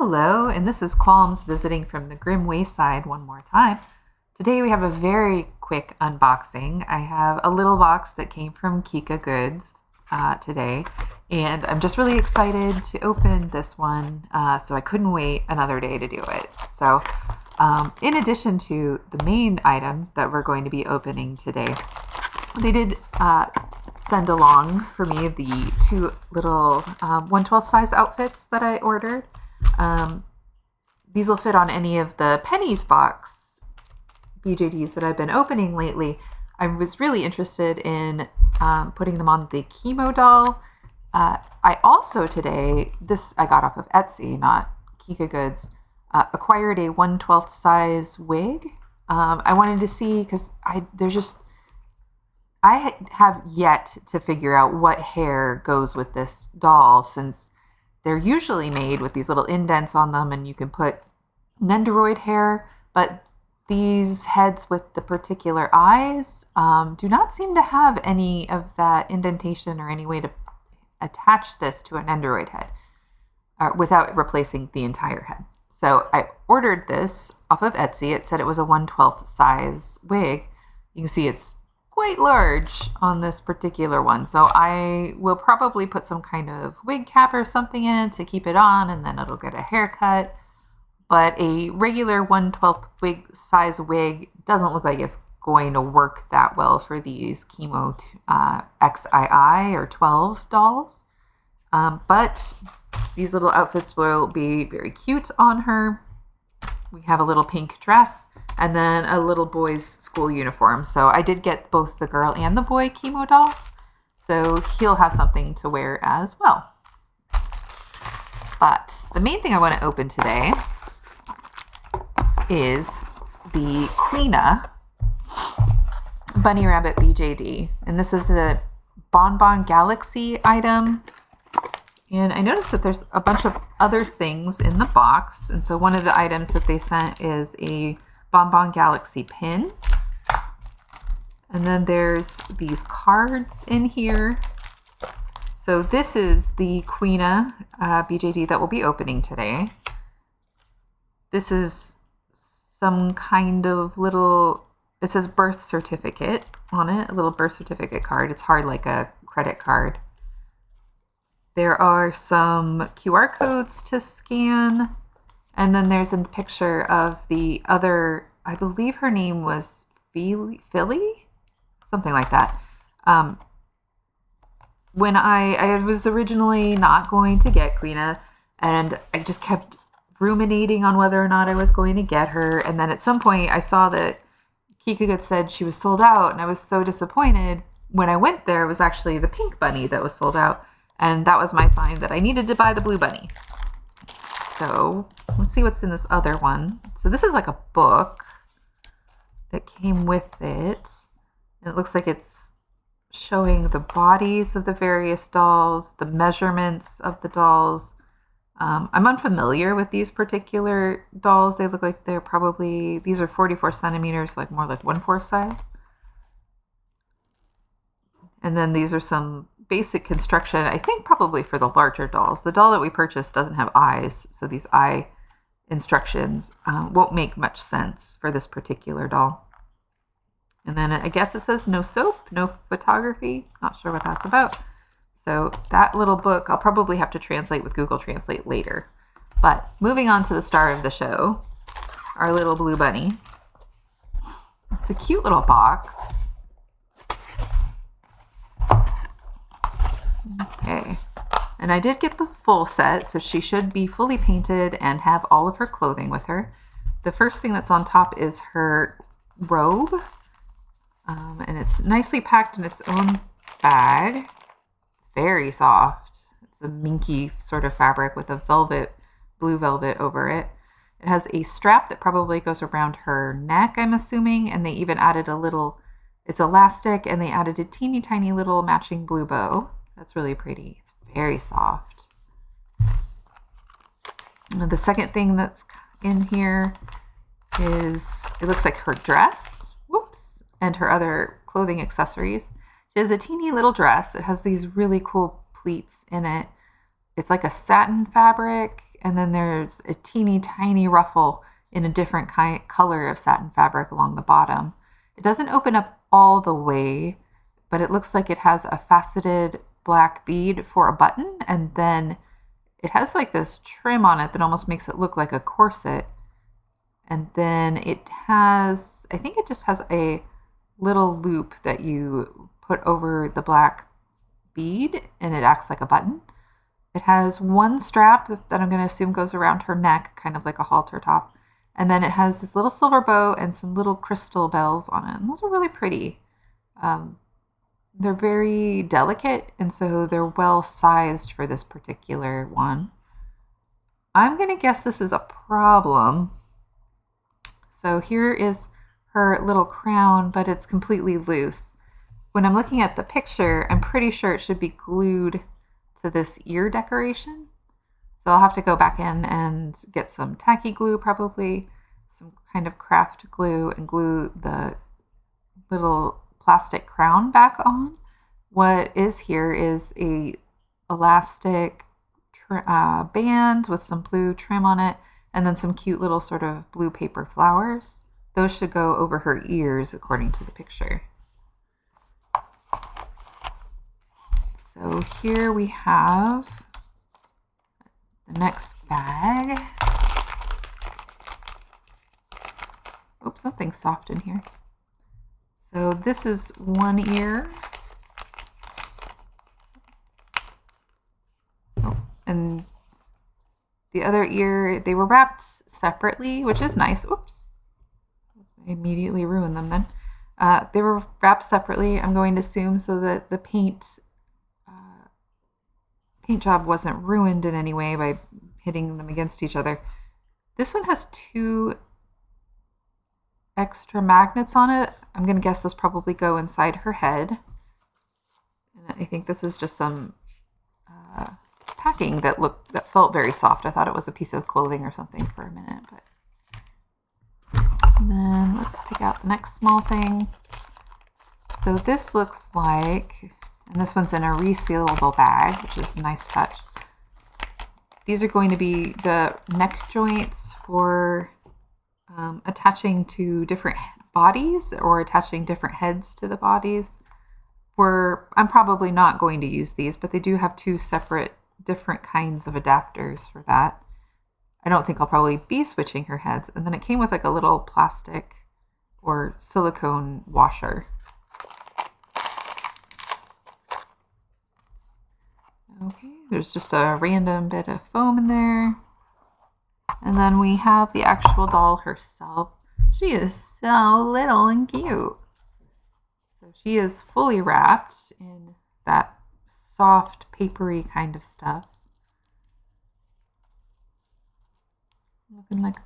Hello, and this is Qyalms visiting from the Grim Wayside one more time. Today we have a very quick unboxing. I have a little box that came from KikaGoods today, and I'm just really excited to open this one, so I couldn't wait another day to do it. So in addition to the main item that we're going to be opening today, they did send along for me the two little 1/12 size outfits that I ordered. These will fit on any of the pennies box BJDs that I've been opening lately. I was really interested in putting them on the chemo doll. I also today, this I got off of Etsy, not KikaGoods, acquired a 1/12 size wig. I wanted to see, because I have yet to figure out what hair goes with this doll, since they're usually made with these little indents on them and you can put Nendoroid hair, but these heads with the particular eyes do not seem to have any of that indentation or any way to attach this to an Nendoroid head without replacing the entire head. So I ordered this off of Etsy. It said it was a 1/12 size wig. You can see it's quite large on this particular one. So I will probably put some kind of wig cap or something in it to keep it on, and then it'll get a haircut. But a regular 1/12 size wig doesn't look like it's going to work that well for these chemo XII or 12 dolls. But these little outfits will be very cute on her. We have a little pink dress and then a little boy's school uniform. So I did get both the girl and the boy chemo dolls. So he'll have something to wear as well. But the main thing I want to open today is the Queena Bunny Rabbit BJD. And this is a BonBon Galaxy item. And I noticed that there's a bunch of other things in the box. And so one of the items that they sent is a BonBon Galaxy pin. And then there's these cards in here. So this is the Queena BJD that we'll be opening today. This is some kind of little, it says birth certificate on it, a little birth certificate card. It's hard like a credit card. There are some QR codes to scan. And then there's a picture of the other, I believe her name was Philly? Something like that. When I was originally not going to get Queena, and I just kept ruminating on whether or not I was going to get her. And then at some point I saw that KikaGoods said she was sold out, and I was so disappointed. When I went there, it was actually the pink bunny that was sold out. And that was my sign that I needed to buy the blue bunny. So let's see what's in this other one. So this is like a book that came with it. And it looks like it's showing the bodies of the various dolls, the measurements of the dolls. I'm unfamiliar with these particular dolls. They look like they're probably, these are 44 centimeters, like more like 1/4 size. And then these are some basic construction, I think probably for the larger dolls. The doll that we purchased doesn't have eyes, so these eye instructions won't make much sense for this particular doll. And then I guess it says no soap, no photography. Not sure what that's about. So that little book I'll probably have to translate with Google Translate later. But moving on to the star of the show, our little blue bunny. It's a cute little box. Okay, and I did get the full set, so she should be fully painted and have all of her clothing with her. The first thing that's on top is her robe, and it's nicely packed in its own bag. It's very soft. It's a minky sort of fabric with a blue velvet over it. It has a strap that probably goes around her neck, I'm assuming, and they even added it's elastic, and they added a teeny tiny little matching blue bow. That's really pretty. It's very soft. And the second thing that's in here is, it looks like her dress, and her other clothing accessories. She has a teeny little dress. It has these really cool pleats in it. It's like a satin fabric, and then there's a teeny tiny ruffle in a different color of satin fabric along the bottom. It doesn't open up all the way, but it looks like it has a faceted black bead for a button, and then it has like this trim on it that almost makes it look like a corset. And then it has, I think it just has a little loop that you put over the black bead and it acts like a button. It has one strap that I'm going to assume goes around her neck, kind of like a halter top. And then it has this little silver bow and some little crystal bells on it. And those are really pretty. They're very delicate, and so they're well sized for this particular one. I'm going to guess this is a problem. So here is her little crown, but it's completely loose. When I'm looking at the picture, I'm pretty sure it should be glued to this ear decoration. So I'll have to go back in and get some tacky glue, probably some kind of craft glue, and glue the little plastic crown back on. What is here is a elastic band with some blue trim on it, and then some cute little sort of blue paper flowers. Those should go over her ears according to the picture. So here we have the next bag. Oops, something's soft in here. So this is one ear. Oh, and the other ear, they were wrapped separately, which is nice. Oops. I immediately ruined them then. They were wrapped separately, I'm going to assume, so that the paint job wasn't ruined in any way by hitting them against each other. This one has two extra magnets on it. I'm going to guess this probably go inside her head. And I think this is just some packing that felt very soft. I thought it was a piece of clothing or something for a minute. And then let's pick out the next small thing. So this looks like, and this one's in a resealable bag, which is a nice touch. These are going to be the neck joints for attaching to different bodies or attaching different heads to the bodies. I'm probably not going to use these, but they do have two separate different kinds of adapters for that. I don't think I'll probably be switching her heads. And then it came with like a little plastic or silicone washer. Okay, there's just a random bit of foam in there. And then we have the actual doll herself. She is so little and cute. So she is fully wrapped in that soft, papery kind of stuff. Looking like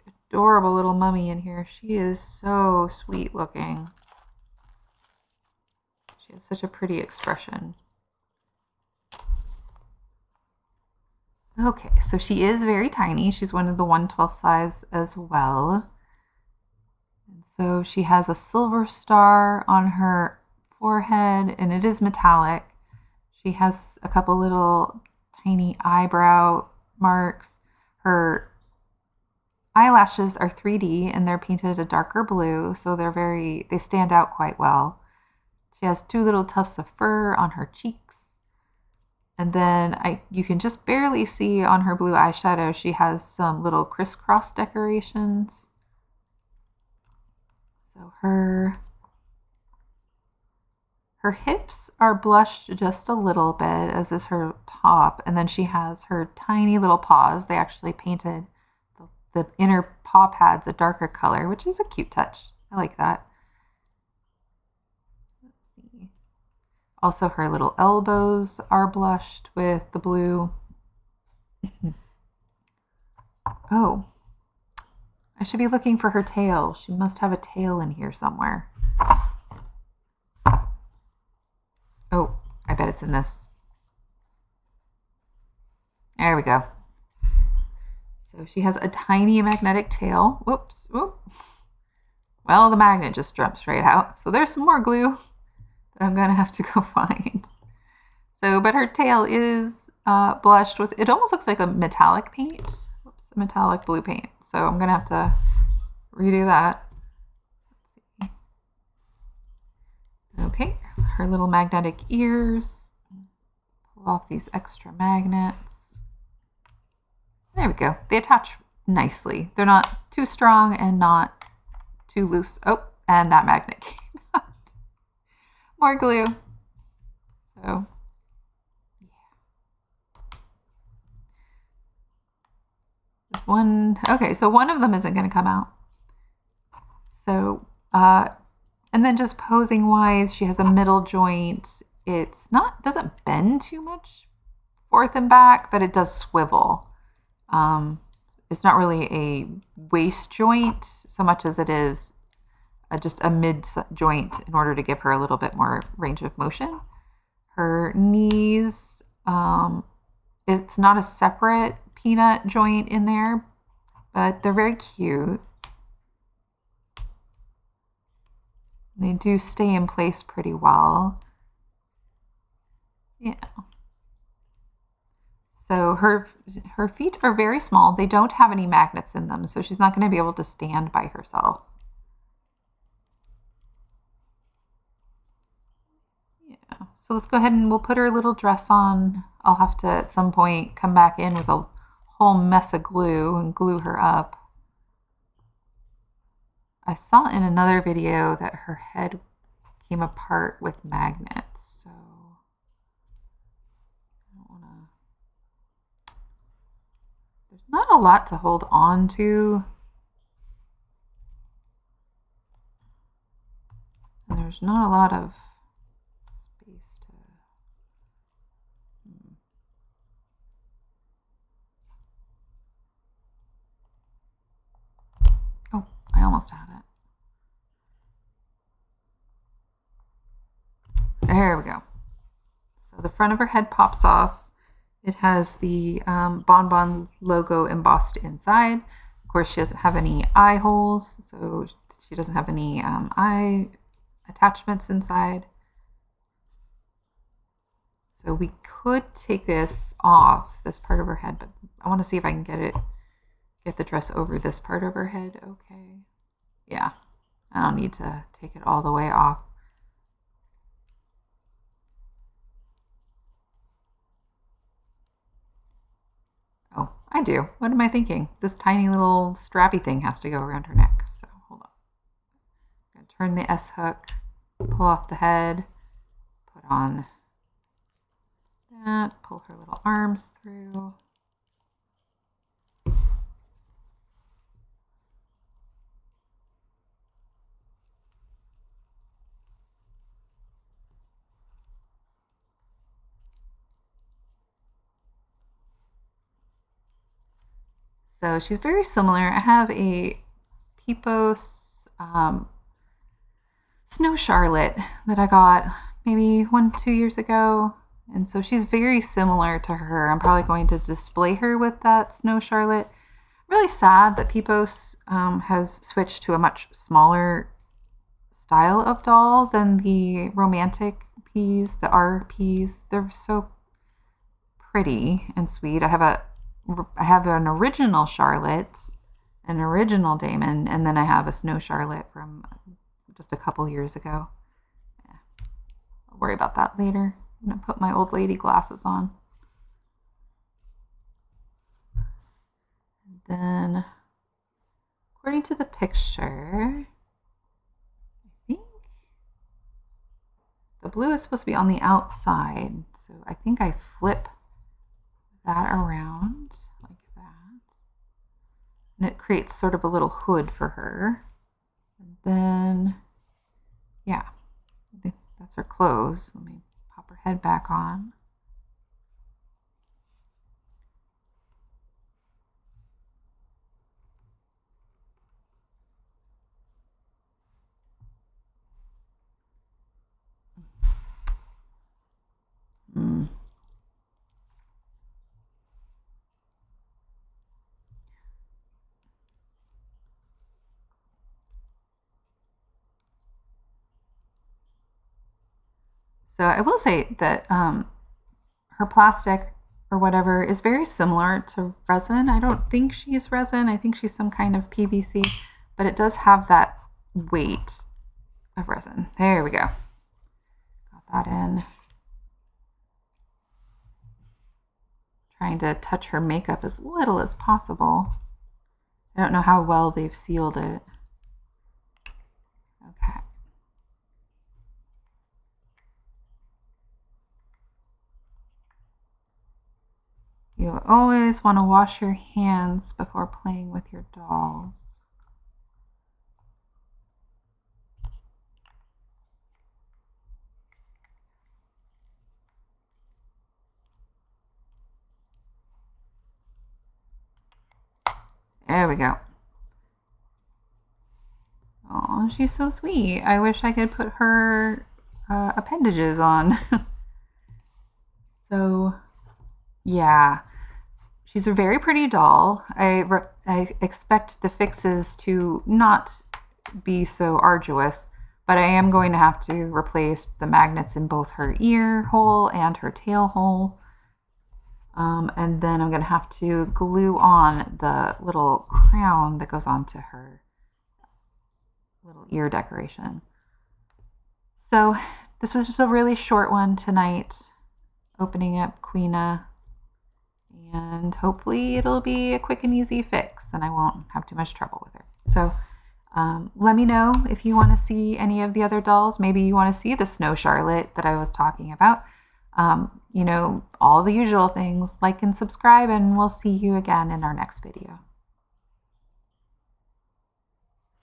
an adorable little mummy in here. She is so sweet looking. She has such a pretty expression. Okay, so she is very tiny. She's one of the 1/12 size as well. And so she has a silver star on her forehead, and it is metallic. She has a couple little tiny eyebrow marks. Her eyelashes are 3D, and they're painted a darker blue, so they stand out quite well. She has two little tufts of fur on her cheeks. And then you can just barely see on her blue eyeshadow, she has some little crisscross decorations. So her hips are blushed just a little bit, as is her top. And then she has her tiny little paws. They actually painted the inner paw pads a darker color, which is a cute touch. I like that. Also, her little elbows are blushed with the blue. Oh, I should be looking for her tail. She must have a tail in here somewhere. Oh, I bet it's in this. There we go. So she has a tiny magnetic tail. Whoops. Whoop. Well, the magnet just jumps right out. So there's some more glue I'm going to have to go find. So, but her tail is blushed with, it almost looks like a metallic paint. Oops, a metallic blue paint. So I'm going to have to redo that. Okay, her little magnetic ears. Pull off these extra magnets. There we go. They attach nicely. They're not too strong and not too loose. Oh, and that magnet came out. More glue. So, yeah. This one, okay, so one of them isn't going to come out. So, and then just posing wise, she has a middle joint. It's not, doesn't bend too much forth and back, but it does swivel. It's not really a waist joint so much as it is just a mid joint in order to give her a little bit more range of motion. Her knees, it's not a separate peanut joint in there, but they're very cute. They do stay in place pretty well. Yeah. So her feet are very small. They don't have any magnets in them, so she's not going to be able to stand by herself. Yeah. So let's go ahead and we'll put her little dress on. I'll have to at some point come back in with a whole mess of glue and glue her up. I saw in another video that her head came apart with magnets, so I don't want to. There's not a lot to hold on to. And there's not a lot of space to. Oh, I almost had it. There we go. So the front of her head pops off. It has the BonBon logo embossed inside. Of course, she doesn't have any eye holes, so she doesn't have any eye attachments inside. So we could take this off, this part of her head, but I want to see if I can get the dress over this part of her head. Okay. Yeah, I don't need to take it all the way off. Oh, I do. What am I thinking? This tiny little strappy thing has to go around her neck. So hold on. I'm going to turn the S hook, pull off the head, put on that, pull her little arms through. So she's very similar. I have a Pipos Snow Charlotte that I got maybe 2 years ago. And so she's very similar to her. I'm probably going to display her with that Snow Charlotte. Really sad that Pipos has switched to a much smaller style of doll than the romantic peas, the R peas. They're so pretty and sweet. I have an original Charlotte, an original Damon, and then I have a Snow Charlotte from just a couple years ago. Yeah. I'll worry about that later. I'm going to put my old lady glasses on. And then, according to the picture, I think the blue is supposed to be on the outside. So I think I flip that around like that. And it creates sort of a little hood for her. And then, yeah, that's her clothes. Let me pop her head back on. So I will say that her plastic or whatever is very similar to resin. I don't think she's resin. I think she's some kind of PVC, but it does have that weight of resin. There we go. Got that in. Trying to touch her makeup as little as possible. I don't know how well they've sealed it. Okay. You always want to wash your hands before playing with your dolls. There we go. Oh, she's so sweet. I wish I could put her appendages on. So, yeah. She's a very pretty doll. I expect the fixes to not be so arduous, but I am going to have to replace the magnets in both her ear hole and her tail hole. And then I'm going to have to glue on the little crown that goes onto her little ear decoration. So this was just a really short one tonight, opening up Queena, and hopefully it'll be a quick and easy fix and I won't have too much trouble with her. So let me know if you want to see any of the other dolls. Maybe you want to see the Snow Charlotte that I was talking about. You know, all the usual things. Like and subscribe, and we'll see you again in our next video.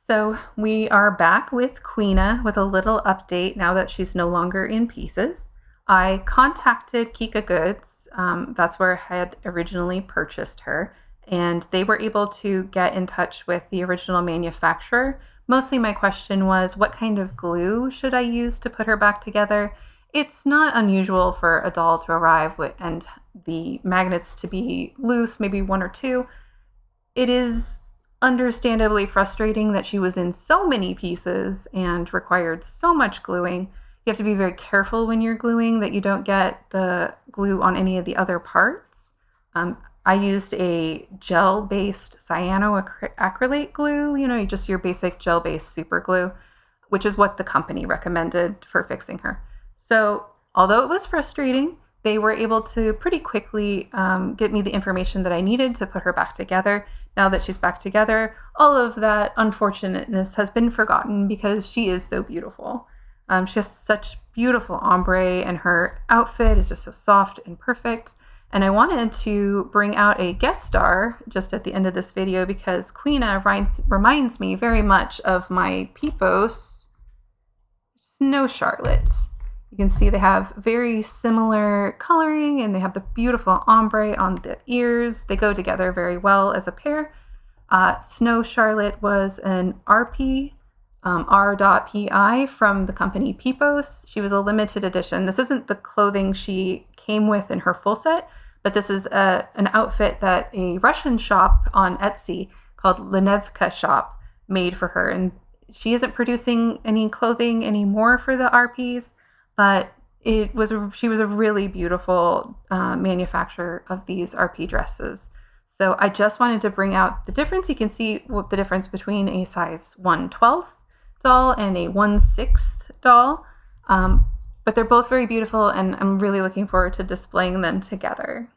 So we are back with Queena with a little update now that she's no longer in pieces. I contacted KikaGoods, that's where I had originally purchased her, and they were able to get in touch with the original manufacturer. Mostly my question was, what kind of glue should I use to put her back together? It's not unusual for a doll to arrive with, and the magnets to be loose, maybe one or two. It is understandably frustrating that she was in so many pieces and required so much gluing. You have to be very careful when you're gluing that you don't get the glue on any of the other parts. I used a gel-based cyanoacrylate glue, you know, just your basic gel-based super glue, which is what the company recommended for fixing her. So although it was frustrating, they were able to pretty quickly get me the information that I needed to put her back together. Now that she's back together, all of that unfortunateness has been forgotten because she is so beautiful. She has such beautiful ombre, and her outfit is just so soft and perfect. And I wanted to bring out a guest star just at the end of this video because Queena reminds me very much of my Pipos Snow Charlotte. You can see they have very similar coloring, and they have the beautiful ombre on the ears. They go together very well as a pair. Snow Charlotte was an RP, R.PI from the company Pipos. She was a limited edition. This isn't the clothing she came with in her full set, but this is an outfit that a Russian shop on Etsy called Lenevka Shop made for her. And she isn't producing any clothing anymore for the RPs, but she was a really beautiful manufacturer of these RP dresses. So I just wanted to bring out the difference. You can see what the difference between a size 1/12 doll and a 1/6 doll. But they're both very beautiful, and I'm really looking forward to displaying them together.